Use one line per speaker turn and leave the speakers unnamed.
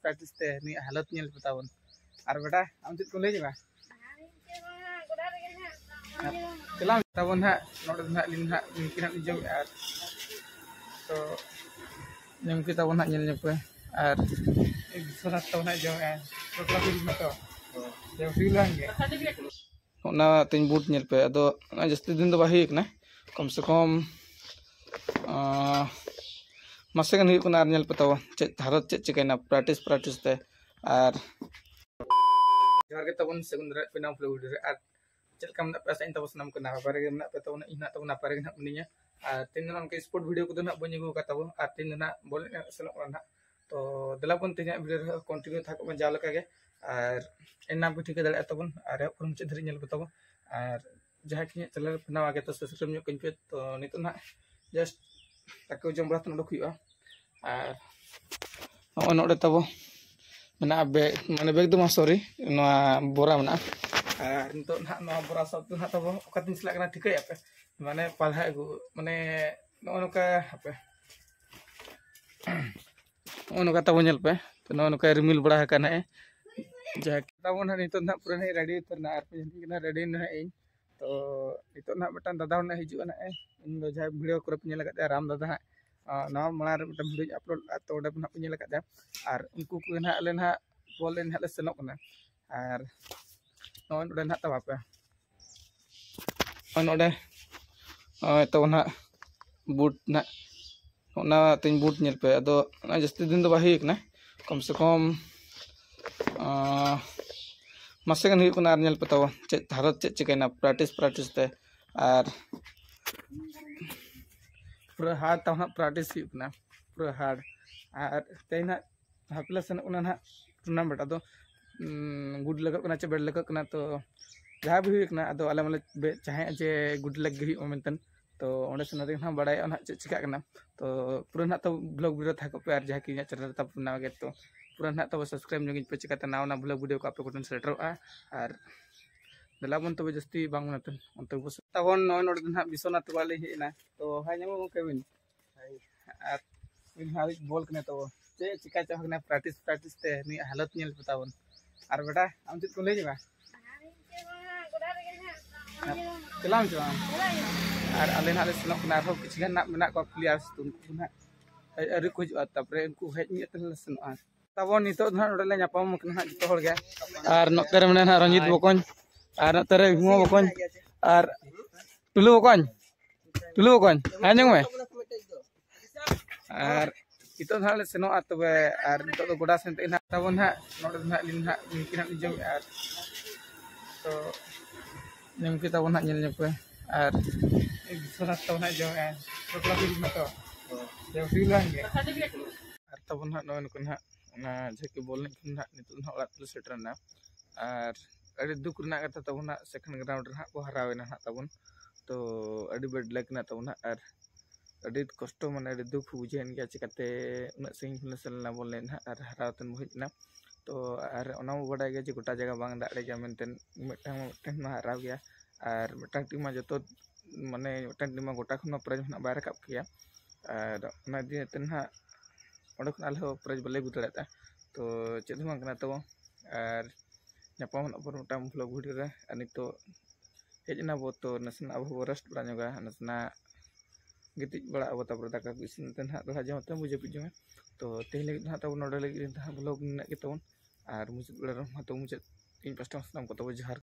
practice ते नि हालत नेल बतावन और बेटा हम चेक को ले जबा चला तावन हा नोड ना लिन हा निकिन हा जो यार तो निमकी तावन हा नेल नेपे और एक सोना तावन हा जो यार तो क्लास में तो जो फिलन गे ओना तिन बूट नेल पे अदो जस्ती दिन दो बाही ना कम से कम मसे गन हुई कुना नेल पे तो चे भारत चे चिकना प्रैक्टिस ते और जहर के तबन सेकंडरी पेनाम फ्लूड और चल कम ना पैसा इन तब सनम कना बारे के ना पे तो इना तो ना पारे ना मनिया और तीन दिन के स्पोर्ट वीडियो को तो ना बनी को का तब और तीन दिन बॉल सेनो ना तो दलापन तीन वीडियो कंटिन्यू था को जाल का के और एना भी ठीक दले तबन और हम चे धरी नेल तब और जहां कि चैनल बनाव आगे तो सब्सक्राइब न्यू कइन पे तो नितो ना जस्ट ताको जम बरा तन हुआ और नोडे तब मना बैग माने बैग दो सॉरी बोरा मना और नितो ना बोरा सब तो ना तब दिन चलना ठीक है पे माने पाला माने नौका पे नौका तब नल पे तो नौका रिमिल बड़ा है जहाँ तब ना नितो ना पूरा रेडी उतरना और रेडी ना इन तो नितो ना मिटन दादा ना हिजुआ ना इन जहाँ वीडियो को पे राम दादा ना मार वीडियो अपलोड तो ओडे पे और उनको को ना अले ना बॉल ना ले सेनोक ना और नोडे ना तब पे नोडे तो ना बूट ना ओना तीन बूट नेल पे अदो जस्ती दिन दो बाही ना कम से कम मसे गन हुई कुना नेल पे तो चे भारत चे चिकना प्रैक्टिस ते और पूरा हार्ड तब ना प्रैक्टिस हुई पूरा हार्ड और तेना हाफिला सन ना टूर्नामेंट अदो गुड लगा चे बेड लगा तो जहाँ भी हुई अदो आले माले चाहे जे गुड लग हुई मेनतन तो ओंडे सेना ना बड़ाय ना चे चिका तो पूरा ना तो ब्लॉग वीडियो था को पे और जहाँ कि चैनल तब बनाव गे तो पूरा ना तब सब्सक्राइब ᱧᱚᱜ पे चिकाते नाव ना ब्लॉग वीडियो को आप को सेटरोआ और दलाबन तब जस्ती बांग ना अंत तबन नोड ना विश्वनाथ वाले हेना तो हाय नमो केविन और इन हाल बॉल कने तो चे चिका चाहना प्रैक्टिस ते नि हालत नेल बतावन और बेटा हम चेक को ले जबा चलाम और अले ना सेनो कना हो किछ गन ना मेना को प्लेयर्स तुमको ना अरे को जुआ तपरे उनको हेज नि तन सेनो तबन नितो ना ओडे ले नापाम कना जतो हर गया और नोते रे ना रंजीत बकन और नोते रे हुआ बकन और टुलु बकन हाजंग में और नितो ना ले सेनो तबे और नितो तो गोडा सेनते ना तबन ना नोडे ना लिन ना निकिन ना जो और तो निमकी तबन ना नेल नेपे और एक सोना तब ना जो है तो क्लास में तो जो फिलन गे और तबन ना नोन को ना ना जेके बॉल ना नितो ना ओला तुल सेटरना और अड़ी दुख रना कथा तब ना सेकंड ग्राउंड रे को हरावेना ना तबन तो अड़ी बेड लग ना तब ना और अड़ी कष्ट माने अड़ी दुख बुझेन गया चिकाते उना सिंग फुलसलना बॉल ना और हरावतन बहजना तो और ओना बड़ा गया जे गोटा जगह बांग दाड़े गया मेनतेन मिटन मा हराव गया और मिटन टीम जो माने मिटन टीम गोटा खन प्राइज ना बाय रकाब किया और ओना दिनते ना ओडे खन आले प्राइज बले गुदड़ाता तो चेद हम कना तो और नापाम पर मोटा ब्लॉग वीडियो रे नितो हेजना बो तो नसना अब रेस्ट बड़ा नगा नसना गिति बड़ा अब तब दाका इसिन तन हा दोहा जमते बुझे पिजो तो तेल लगी ना तब नोडे लगी ब्लॉग ना के तब और मुझे बड़ा तो मुझे इन पास्टा नाम को तब जहर